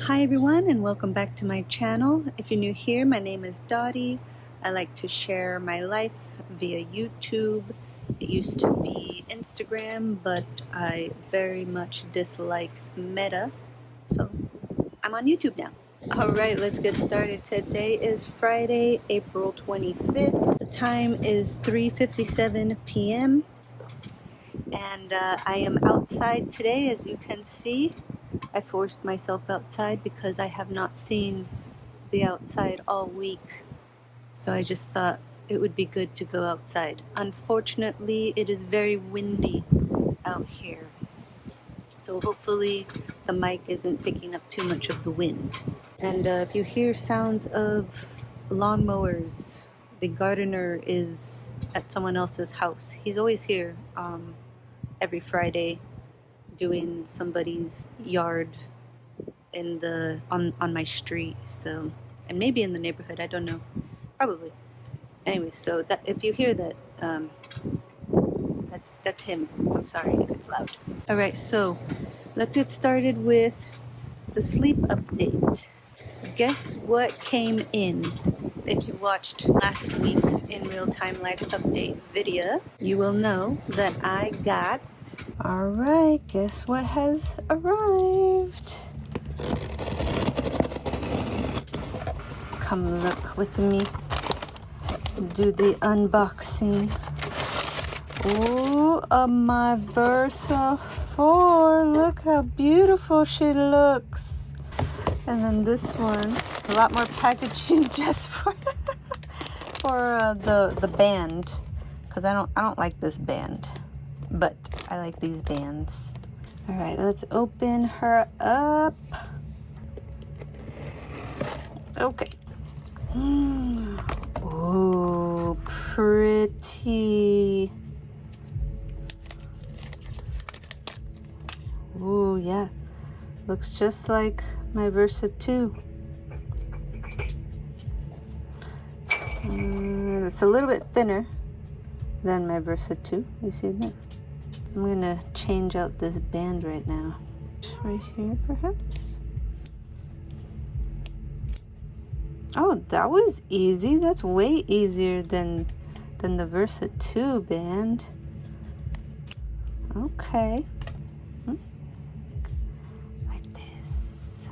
Hi everyone, and welcome back to my channel. If you're new here, my name is Dottie. I like to share my life via YouTube. It used to be Instagram, but I very much dislike Meta, so I'm on YouTube now. Alright, let's get started. Today is Friday, April 25th. The time is 3:57 p.m. and I am outside today, as you can see. I forced myself outside because I have not seen the outside all week, so I just thought it would be good to go outside. Unfortunately, it is very windy out here, so hopefully the mic isn't picking up too much of the wind. And if you hear sounds of lawnmowers, the gardener is at someone else's house. He's always here every Friday doing somebody's yard in the on my street, so, and maybe in the neighborhood, I don't know, probably. Anyway, so that if you hear that, that's him. I'm sorry if it's loud. All right, so let's get started with the sleep update. Guess what came in? If you watched last week's in real time life update video, you will know that I got. All right, guess what has arrived? Come look with me. Do the unboxing. Ooh, my Versa 4. Look how beautiful she looks. And then this one, a lot more packaging just for the band, because I don't like this band, but I like these bands. All right, let's open her up. Okay. Ooh, pretty. Ooh, yeah. Looks just like my Versa 2. It's a little bit thinner than my Versa 2. You see that? I'm gonna change out this band right now. Right here, perhaps? Oh, that was easy. That's way easier than the Versa 2 band. Okay. Like this.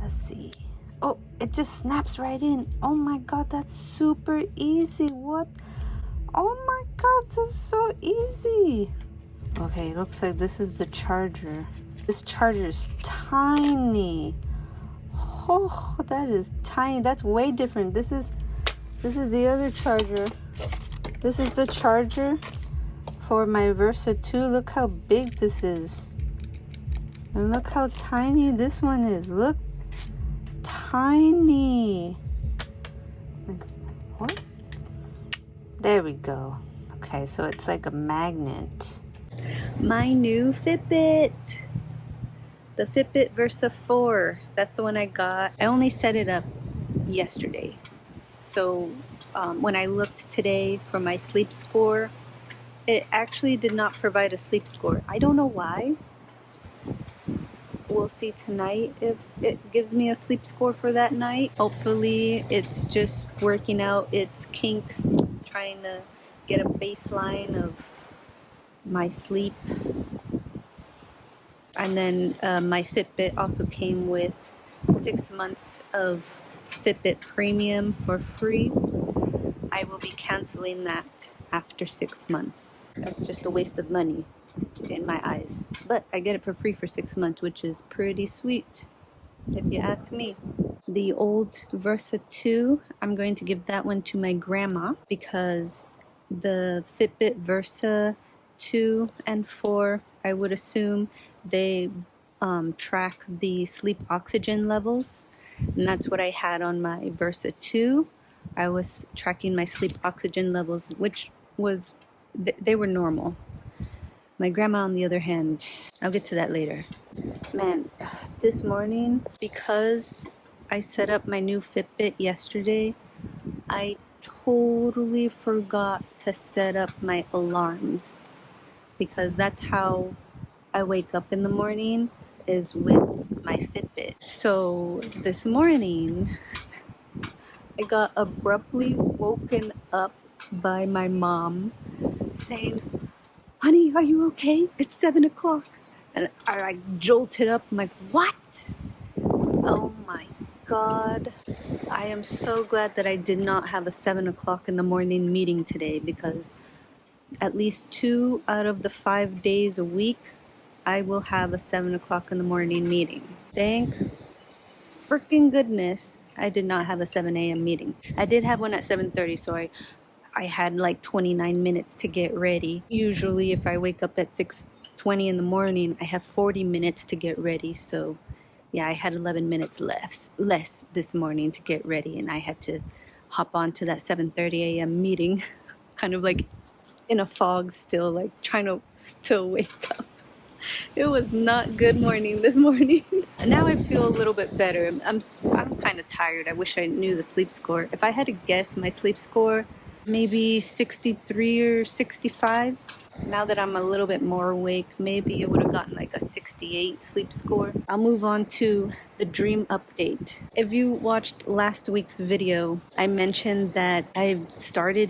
Let's see. Oh, it just snaps right in. Oh my god, that's super easy. What? Oh my god, that's so easy. Okay, looks like this is the charger. This charger is tiny. Oh, that is tiny. That's way different. This is the other charger. This is the charger for my Versa 2. Look how big this is. And look how tiny this one is. Look. Tiny. What? There we go. Okay, so it's like a magnet. My new Fitbit. The Fitbit Versa 4. That's the one I got. I only set it up yesterday. So when I looked today for my sleep score, it actually did not provide a sleep score. I don't know why. We'll see tonight if it gives me a sleep score for that night. Hopefully it's just working out its kinks, trying to get a baseline of my sleep. And then my Fitbit also came with 6 months of Fitbit Premium for free. I will be canceling that after 6 months. That's just a waste of money in my eyes, but I get it for free for 6 months, which is pretty sweet if you ask me. The old Versa 2, I'm going to give that one to my grandma, because the Fitbit Versa 2 and 4, I would assume they track the sleep oxygen levels, and that's what I had on my Versa 2. I was tracking my sleep oxygen levels, which was, they were normal. My grandma, on the other hand, I'll get to that later. Man, this morning, because I set up my new Fitbit yesterday, I totally forgot to set up my alarms, because that's how I wake up in the morning, is with my Fitbit. So this morning, I got abruptly woken up by my mom saying, "Honey, are you okay? It's 7 o'clock." And I like jolted up. I'm like, "What? Oh my God." I am so glad that I did not have a 7 o'clock in the morning meeting today, because at least 2 out of the 5 days a week, I will have a 7 o'clock in the morning meeting. Thank freaking goodness I did not have a 7 a.m. meeting. I did have one at 7:30, so I had like 29 minutes to get ready. Usually if I wake up at 6:20 in the morning, I have 40 minutes to get ready. So yeah, I had 11 minutes less this morning to get ready, and I had to hop on to that 7:30 a.m. meeting kind of like in a fog still, like trying to still wake up. It was not good morning this morning. And now I feel a little bit better. I'm kind of tired. I wish I knew the sleep score. If I had to guess my sleep score, maybe 63 or 65. Now that I'm a little bit more awake, maybe it would have gotten like a 68 sleep score. I'll move on to the dream update. If you watched last week's video, I mentioned that I've started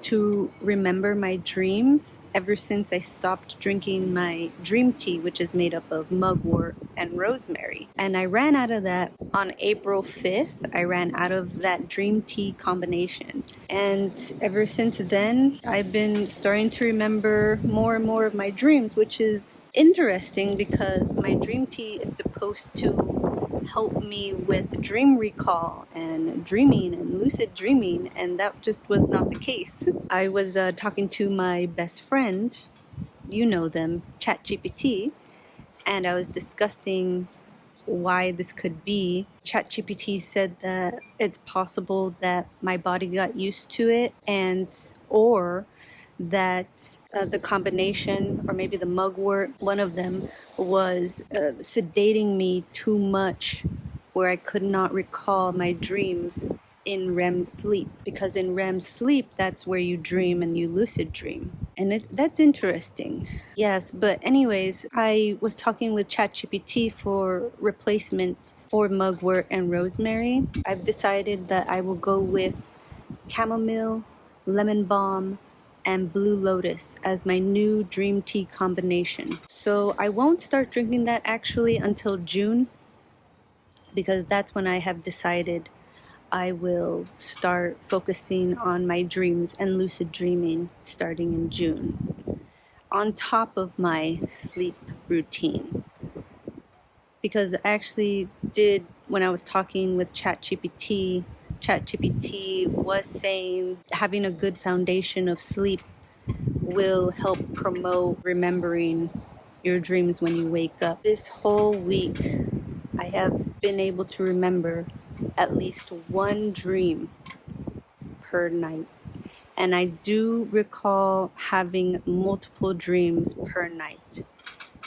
to remember my dreams ever since I stopped drinking my dream tea, which is made up of mugwort and rosemary. And I ran out of that on April 5th. I ran out of that dream tea combination. And ever since then, I've been starting to remember more and more of my dreams, which is interesting because my dream tea is supposed to help me with dream recall and dreaming and lucid dreaming, and that just was not the case. I was talking to my best friend, you know them, ChatGPT, and I was discussing why this could be. ChatGPT said that it's possible that my body got used to it, and or that the combination, or maybe the mugwort, one of them, was sedating me too much, where I could not recall my dreams in REM sleep. Because in REM sleep, that's where you dream and you lucid dream. And that's interesting. Yes, but anyways, I was talking with ChatGPT for replacements for mugwort and rosemary. I've decided that I will go with chamomile, lemon balm, and blue lotus as my new dream tea combination. So I won't start drinking that actually until June, because that's when I have decided I will start focusing on my dreams and lucid dreaming starting in June, on top of my sleep routine. Because I actually did, when I was talking with ChatGPT was saying having a good foundation of sleep will help promote remembering your dreams when you wake up. This whole week, I have been able to remember at least one dream per night. And I do recall having multiple dreams per night.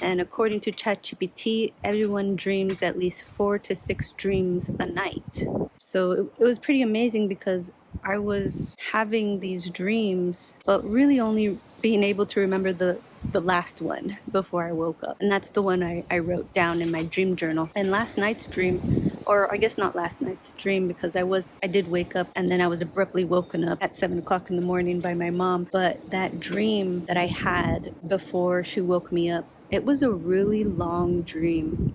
And according to ChatGPT, everyone dreams at least 4 to 6 dreams a night. So it was pretty amazing, because I was having these dreams, but really only being able to remember the last one before I woke up. And that's the one I wrote down in my dream journal. And last night's dream, or I guess not last night's dream, because I did wake up and then I was abruptly woken up at 7 o'clock in the morning by my mom. But that dream that I had before she woke me up, it was a really long dream,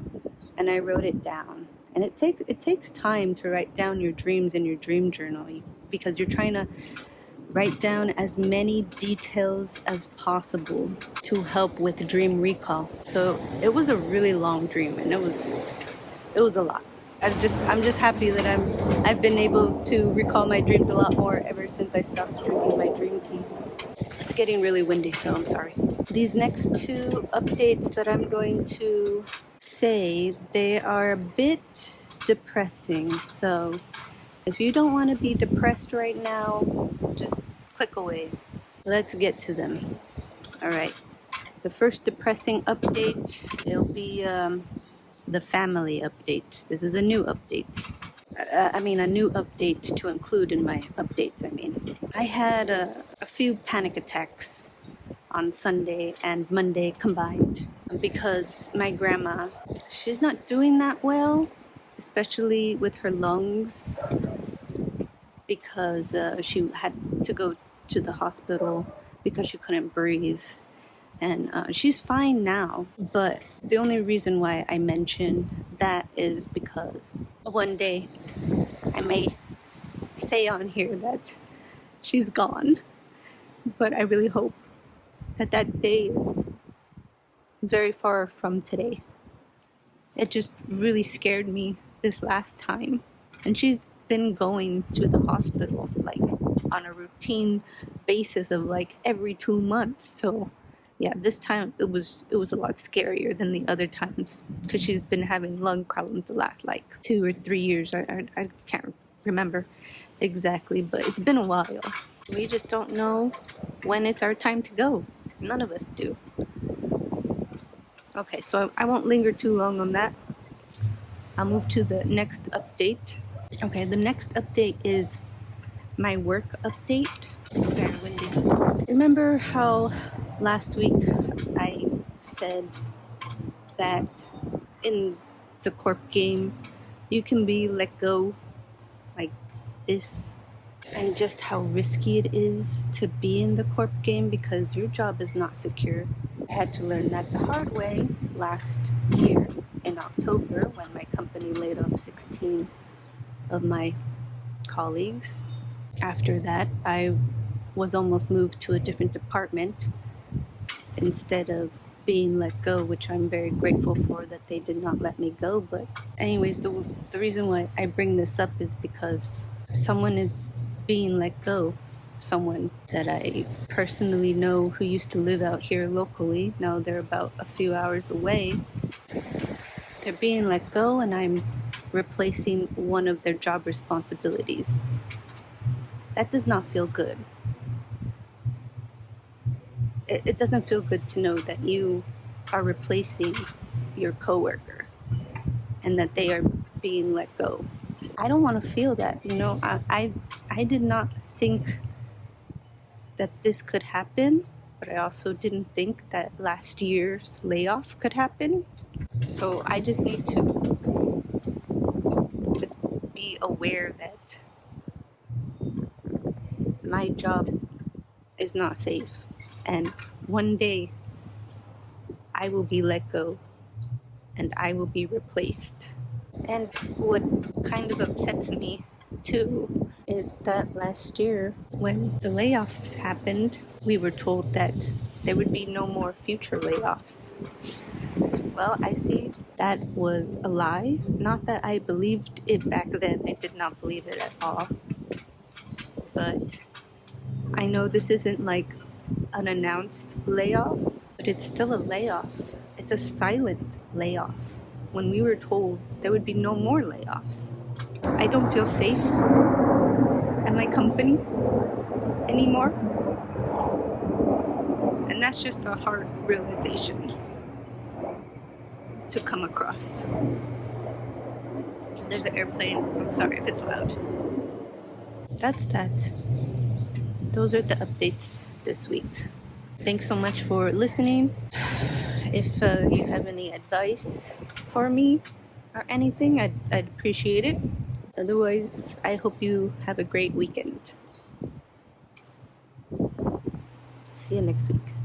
and I wrote it down. And it takes time to write down your dreams in your dream journal, because you're trying to write down as many details as possible to help with dream recall. So it was a really long dream, and it was a lot. I'm just happy that I've been able to recall my dreams a lot more ever since I stopped drinking my dream tea. It's getting really windy, so I'm sorry. These next 2 updates that I'm going to say, they are a bit depressing. So if you don't want to be depressed right now, just click away. Let's get to them. All right. The first depressing update, it'll be the family update. This is a new update. A new update to include in my updates. I had a few panic attacks on Sunday and Monday combined. because my grandma, she's not doing that well, especially with her lungs, because she had to go to the hospital because she couldn't breathe. And she's fine now, but the only reason why I mention that is because one day I may say on here that she's gone, but I really hope that that day is very far from today. It just really scared me this last time. And she's been going to the hospital like on a routine basis of like every 2 months. So yeah, this time it was a lot scarier than the other times because she's been having lung problems the last like 2 or 3 years. I can't remember exactly, but it's been a while. We just don't know when it's our time to go. None of us do. Okay, so I won't linger too long on that. I'll move to the next update. Okay, the next update is my work update. It's very windy. Remember how last week I said that in the corp game you can be let go like this, and just how risky it is to be in the corp game because your job is not secure. I had to learn that the hard way last year in October when my company laid off 16 of my colleagues. After that, I was almost moved to a different department instead of being let go, which I'm very grateful for that they did not let me go. But anyways, the reason why I bring this up is because someone is being let go. Someone that I personally know who used to live out here locally. Now they're about a few hours away. They're being let go, and I'm replacing one of their job responsibilities. That does not feel good. It doesn't feel good to know that you are replacing your coworker and that they are being let go. I don't want to feel that, you know. I did not think that this could happen, but I also didn't think that last year's layoff could happen. So I just need to just be aware that my job is not safe, and one day I will be let go and I will be replaced. And what kind of upsets me too is that last year when the layoffs happened, we were told that there would be no more future layoffs. Well, I see that was a lie. Not that I believed it back then, I did not believe it at all. But I know this isn't like an announced layoff, but it's still a layoff. It's a silent layoff. When we were told there would be no more layoffs. I don't feel safe at my company anymore. And that's just a hard realization to come across. There's an airplane. I'm sorry if it's loud. That's that. Those are the updates this week. Thanks so much for listening. If you have any advice for me or anything, I'd appreciate it. Otherwise, I hope you have a great weekend. See you next week.